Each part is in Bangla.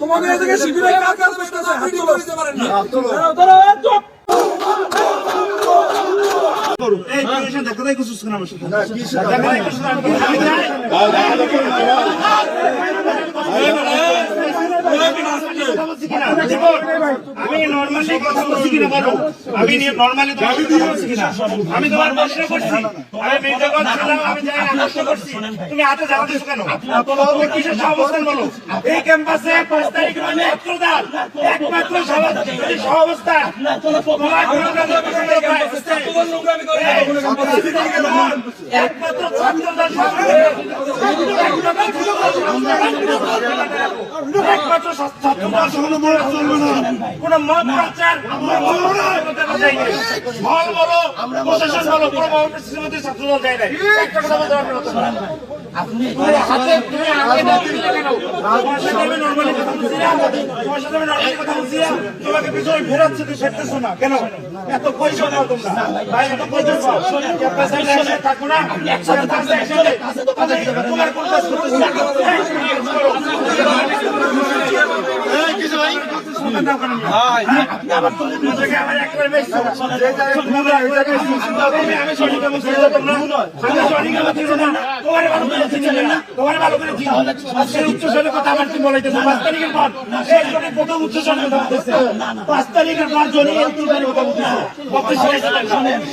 তোমাদের এদিকে শিবিরে কাজ করতেছে হাত তুলো এই পেশেন্ট দেখা যায় কিছু শোনা মুশকিল না কি আমি নরমালি কথা বলছি কিনা বলো আমি নরমালি কথা বলছি কিনা আমি তোমার প্রশ্ন করছি আমি মেজাবাদ ছিলাম আমি যাই প্রশ্ন করছি তুমি হাতে জানা দিছো কেন তোমার কিসের অবস্থান বলো এই ক্যাম্পাসে 5 তারিখ মানে একমাত্র সহাবস্থান তোমার একমাত্র ছাত্রদের একমাত্র কোন মত প্রচার হল বলো প্রশাসন বলো ছাত্রদল যায় নাই একটা কথা বলতে পারবেন আপনি হাতে তুমি আগে দিলে কেন তোমার সাথে আমি নরমালি কথা বলছি তোমাকে পিছনে ফেরাচ্ছে তুই সেরতেছো না কেন এত পয়সা নাও তোমরা ভাই এত পয়সা পাও ক্যাম্পাসে এসে থাকো না একসাথে থাকতে তোমার কোন কাজ করতেছ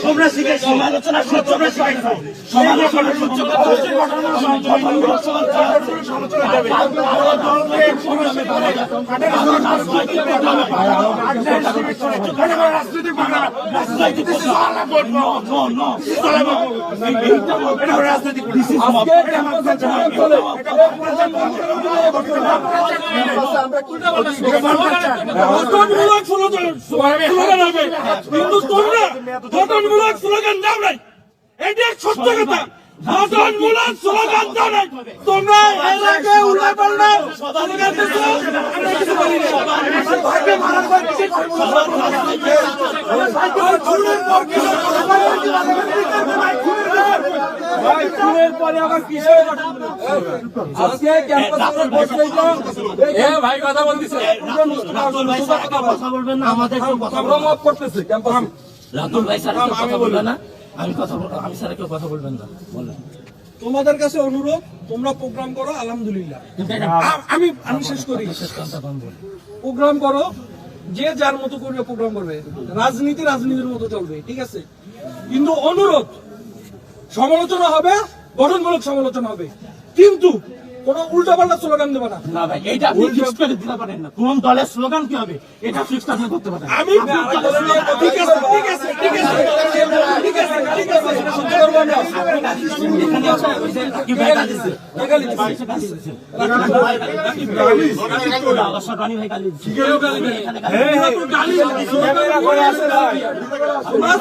তোমরা শিখেছো সমালোচনা তোমরা শিখেছো স্লোগান দাও নাই এটা সত্য কথা গঠনমূলক স্লোগান দাও নাই তোমরা এর আগে উল্লেখ করলে স্লোগান দিছো আমরা কিছু বলি না ভাগ্যে মারার পর কিছু ভাই খুনের পরে আবার কিসের আজকে ক্যাম্পাসে বসেইছো এ ভাই কথা বলতিছে কথা বলবেন না আমাদের কথা প্রমোট করতেছে ক্যাম্পাস রাতুল ভাই স্যার কথা বলবেন না আমি স্যার কেউ কথা বলবেন না বলেন তোমাদের কাছে অনুরোধ তোমরা প্রোগ্রাম করো আলহামদুলিল্লাহ আমি শেষ করি প্রোগ্রাম করো যে যার মতো করে প্রোগ্রাম করবে রাজনীতির মতো চলবে ঠিক আছে কিন্তু অনুরোধ সমালোচনা হবে গঠনমূলক সমালোচনা হবে কিন্তু কোন উল্টাপাল্টা স্লোগান দেবে না না ভাই এটা আপনি ফিক্স করে দিতে পারেন না কোন দলের স্লোগান কি হবে এটা ফিক্স আপনি করতে পারেন আমি ঠিক আছে কি ভাই গালি দিছে রানী ভাই গালি দিছে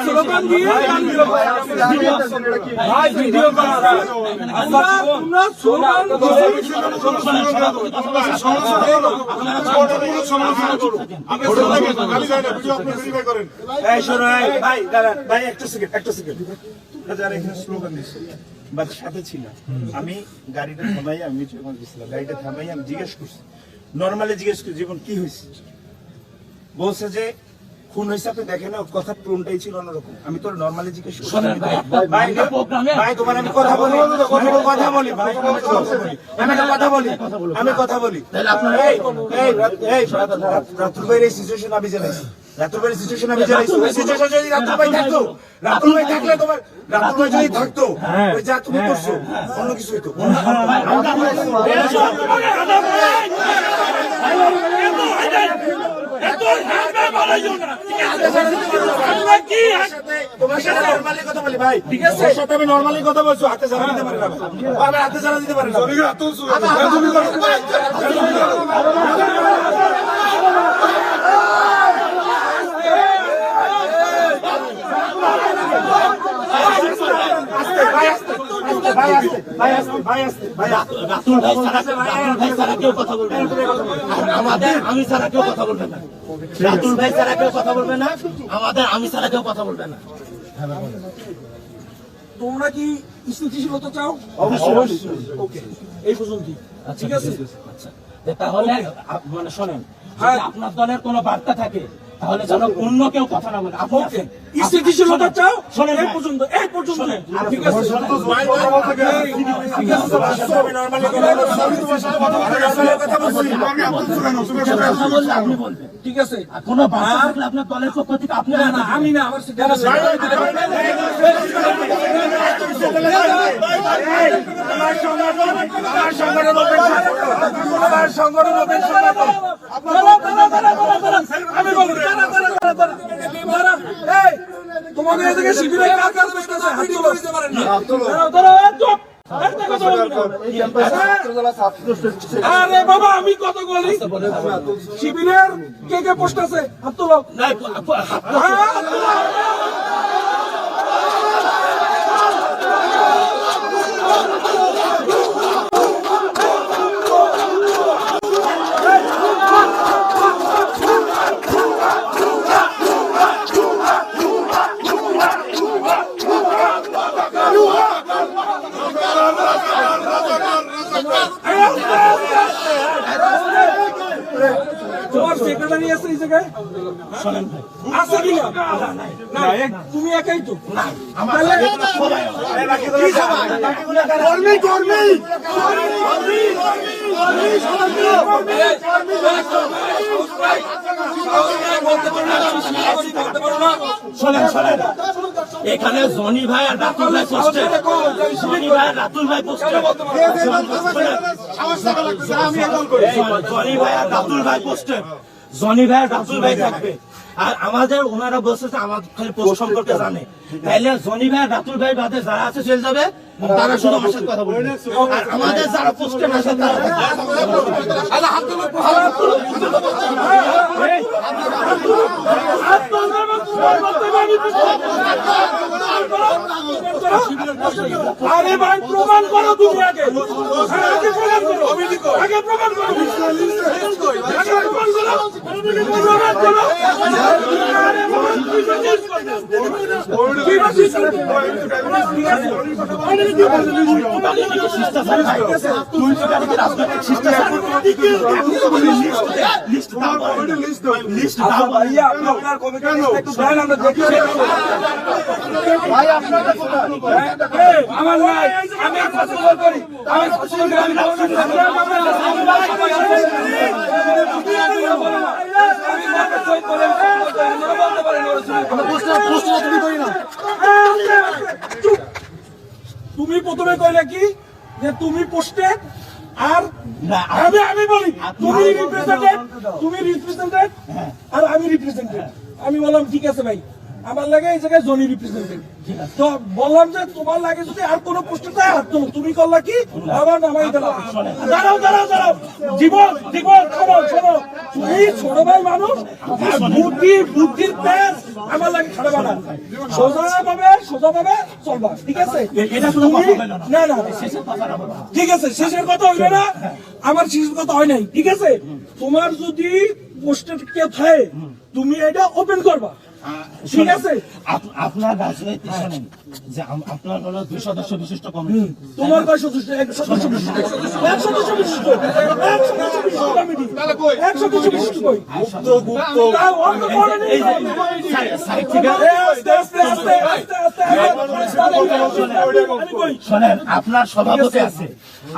স্লোগান দিয়ে ভাই ভিডিও করা তোমরা স্লোগান আমি গাড়িটা থামাই আমি গাড়িটা থামাই আমি জিজ্ঞেস করছি নর্মালি জিজ্ঞেস করছি জীবন কি হয়েছে বলছে যে খুন হয়েছে আপনি দেখেন না কথার টোনটাই ছিল অন্যরকম আমি তোর নর্মালি জিজ্ঞেস করছি ভাই তোমার আমি কথা বলি আমি কথা বলি রাতুল ভাইয়ের এই সিচুয়েশন আমি জানাইছি রাতুল ভাইয়ের সিচুয়েশন আমি জানাইছি ওই সিচুয়েশন যদি রাতুল ভাই থাকতো রাতুল ভাই থাকলে তোমার রাতুল ভাই যদি থাকতো ওই যা তুমি করছো অন্য কিছু হইতো তোমার সাথে নরমালি কথা বলি ভাই ঠিক আছে ওর সাথে আমি নরমালি কথা বলছি হাতে জানা দিতে পারি না আমি হাতে জানা দিতে পারি না আমি ছাড়া কেউ কথা বলবে না রাতুল ভাই ছাড়া কেউ কথা বলবে না আমাদের আমি ছাড়া কেউ কথা বলবে না তোমরা কি স্থিতিশীলতা চাও? ওকে, এই পর্যন্তই। ঠিক আছে? আচ্ছা, তাহলে মানে শোনেন, যদি আপনার দলের কোনো বার্তা থাকে তাহলে যেন অন্য কেউ কথা না বলে। আপনি আছেন, স্থিতিশীলতা চাও? শোনেন এই ভাই। পর্যন্ত, এই পর্যন্ত। শোনেন, ঠিক আছে? কথা বললে আপনি বলবেন। ঠিক আছে? আর কোনো বার্তা থাকলে আপনার দলের পক্ষ থেকে আপনি না, না, আমি না, আমার তোমাকে এই জায়গায় শিবিরে কার কাজ করতেছে? হাত তোলো। দাঁড়াও, চুপ। একটা কথা বলবি না। আরে বাবা, আমি কত বলি, শিবিরের কে কে পোস্ট আছে? হাত তোলো। নাই, হাত তোলো। তোমার সেক্রেটারি আছে এই জায়গায়? শোনেন ভাই, আছে কি না? না, তুমি একাই তো? তাহলে শোনেন, এখানে জনি ভাই আর রাতুল ভাই পোস্টে, জনি ভাই আর রাতুল ভাই পোস্টে, জনি ভাই আর রাতুল ভাই পোস্টে, জনি ভাই আর রাতুল ভাই থাকবে। আর আমাদের ওনারা বলছে যে আমার খালি পোস্ট সম্পর্কে জানে, তাইলে জনি ভাই আর রাতুল ভাই বাদে যারা আছে চলে যাবে, তারা শুধু আমার সাথে কথা বলবে। আর আমাদের যারা পোস্টে না আছে তারা আরে ভাই, প্রমাণ করো তুমি আগে। আগে প্রমাণ করো। আগে প্রমাণ করো। আগে প্রমাণ করো। প্রমাণ করো। আরে বাবা, তুই তো চেঞ্জ কর না। তুই তো চেঞ্জ কর না। ঠিক আছে? শিষ্টাচার ভাই, তুই তো গাড়িতে রাজনৈতিক শিষ্টাচার লিস্ট দাও ভাইয়া, আপনার কমিটির লিস্ট একটু দেন, আমরা দেখি। আমার নাই, আমি ফসল করি, আমি ফসল করি, আমি তুমি প্রথমে কইলে কি যে তুমি পোস্টেড, আর না, আমি বলি তুমি রিপ্রেজেন্টেড আর আমি রিপ্রেজেন্টেড। আমি বললাম ঠিক আছে ভাই, আমার লাগে এই জায়গায় জনি রিপ্রেজেন্টেড। তো বললাম যে তোমার লাগে যদি আর কোনো পোস্টে চাই হাত তোলো। তুমি করলা কি? আবার নামাই দিলাম। দাঁড়াও জীবন, শোনো, তুমি ছোট ভাই মানুষ, বুদ্ধির পেস আমার লাগে খারাপ না। সোজা ভাবে চলবা, ঠিক আছে? এটা শুধু কথা বলো না। না, শেষের কথাটা বলো। ঠিক আছে, শেষের কথা হইবে না। আমার শেষের কথা হয় নাই, ঠিক আছে? তোমার যদি পোস্টের কে থাকে, তুমি এটা ওপেন করবা, ঠিক আছে? আপনার রাজনীতি শোনেন যে আপনার হলো 2 সদস্য বিশিষ্ট কমিটি, তোমার কয় সদস্য? 1 সদস্য বিশিষ্ট। 1 সদস্য বিশিষ্ট কমিটি। 1 সদস্য বিশিষ্ট কই? তাও অন্য করে নেই। এই যে সাইড থেকে আস্তে। আমি কই? শোনেন, আপনার সভাপতি আছে,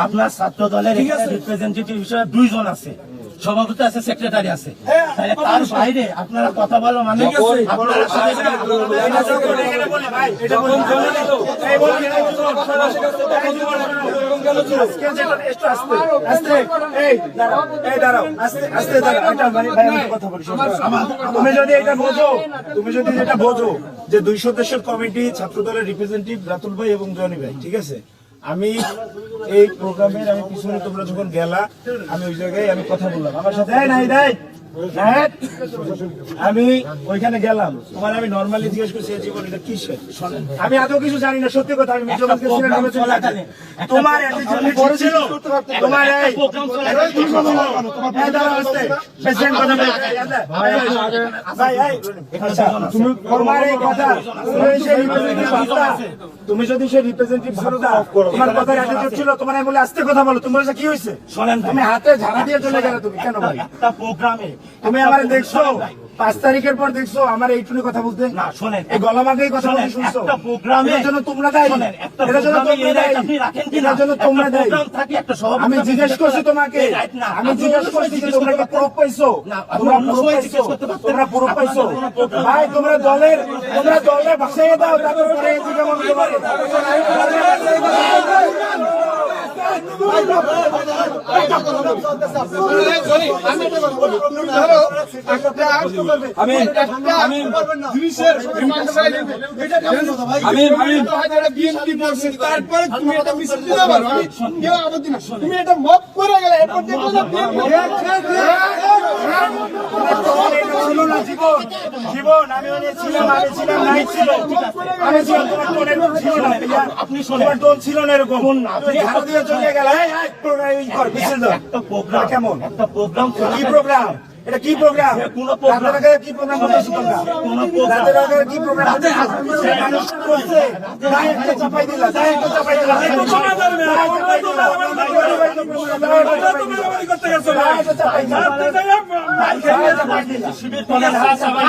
আপনার ছাত্র দলের রিপ্রেজেন্টেটিভ হিসেবে 2 জন আছে, সভাপতি আছে, সেক্রেটারি আছে। তাহলে তার বাইরে আপনারা কথা বলো মানে আপনারা তুমি যদি এটা বোঝো যে 2 সদস্যের কমিটি ছাত্র দলের রিপ্রেজেন্টেটিভ রাতুল ভাই এবং জনি ভাই, ঠিক আছে? আমি এই প্রোগ্রামের আমি পিছনে তোমরা যখন গেলা, আমি ওই জায়গায় আমি কথা বললাম আমার সাথে, নাই হ্যাঁ, আমি ওইখানে গেলাম, তোমার আমি নর্মালি জিজ্ঞেস করছি এই জীবন এটা কিসের। আমি এত কিছু জানি না, সত্যি কথা। আমি মির্জা গাছ ছিলাম, তোমার attitude ঠিক ছিল, তোমার এই প্রেসিডেন্ট কথা বলে, ভাই এই তুমি তোমার এই কথা, তুমি যদি সেই রিপ্রেজেন্টেটিভ ভাবতা, তোমার কথার অ্যাটিটিউড ছিল, তোমার আমি বলে আস্তে কথা বলো, তুমি বলেছো কি হয়েছে, শোনেন ভাই, তুমি হাতে ঝাড়া দিয়ে চলে গেলে, তুমি কেন ভাই? একটা প্রোগ্রামে তুমি আমার দেখছো 5 তারিখের পর দেখছো আমার এইটুকু কথা বলতে, না শোনেন, এই গলামাগেই কথা বলতে শুনছো, একটা প্রোগ্রামে এর জন্য তোমরা দায়ী, শোনেন, একটা এর জন্য প্রোগ্রামে তোমরা দায়ী, আপনি রাখেন কি না? এর জন্য তোমরা একটা দায়ী। প্রোগ্রাম থাকে, একটা সভাপতি আমি জিজ্ঞেস করছি তোমাকে, এই রাইট না, আমি আপনি জিজ্ঞেস অন্য করছি সময় যে তোমরা কি প্রুফ পাইছো, না, তোমরা অন্য প্রুফ সময় পাইছো, জিজ্ঞেস করতে পারতেন। তোমরা প্রুফ পাইছো, আপনার কোনো প্রোগ্রাম- ভাই তোমরা দলের ভাষায় দাও, তারপরে পরে জিজ্ঞাসা করতে পারে। তারপরে তুমি এটা মিছিল দিতে পারো, আমি কেউ আপত্তি না, তুমি এটা মত করে গেলে এরপর দেখবো যে ছিল না জীবন, জীবন আমি ছিলাম নাই ছিল, আমি ছিলাম, তোমার টোন এরকম ছিল না, আপনি শোনেন, তোমার টোন ছিল না এরকম, না, তুমি ঝাড়ু দিয়ে চলে গেলে, এই প্রোগ্রাম কর, মিছিল দাও। একটা প্রোগ্রাম, কেমন? একটা প্রোগ্রাম কি প্রোগ্রাম? এটা কি প্রোগ্রাম? কোনো প্রোগ্রাম- রাতের আগে কি প্রোগ্রাম করতেছো তোমরা? কোনো প্রোগ্রাম- রাতের আগে কি প্রোগ্রাম করতেছো? সেই মানুষ করছে, গায়ে একটা চাপাই দিলা, গায়ে একটা চাপাই দিলা, গায়ে একটা চাপাই দিলা, গায়ে একটা চাপাই দিলা, গায়ে একটা চাপাই দিলা। শিবির করেন, হ্যাঁ, সবাই।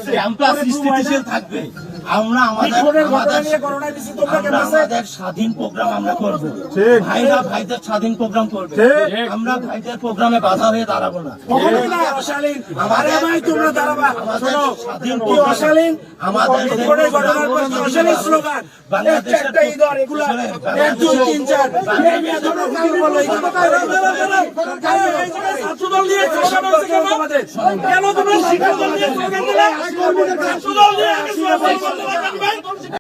ক্যাম্পটা স্থিতিশীল থাকবে। আমরা আমাদের স্বাধীন প্রোগ্রাম আমরা করবো, ভাইরা ভাইদের স্বাধীন প্রোগ্রাম করবে, আমরা ভাইদের প্রোগ্রামে বাধা হয়ে দাঁড়াবো না। আমাদের স্বাধীন প্রোগ্রাম, আমাদের বাংলাদেশের ছাত্রদল নিয়ে কেন তোমরা শিক্ষা দল নিয়ে স্লোগান দিলে?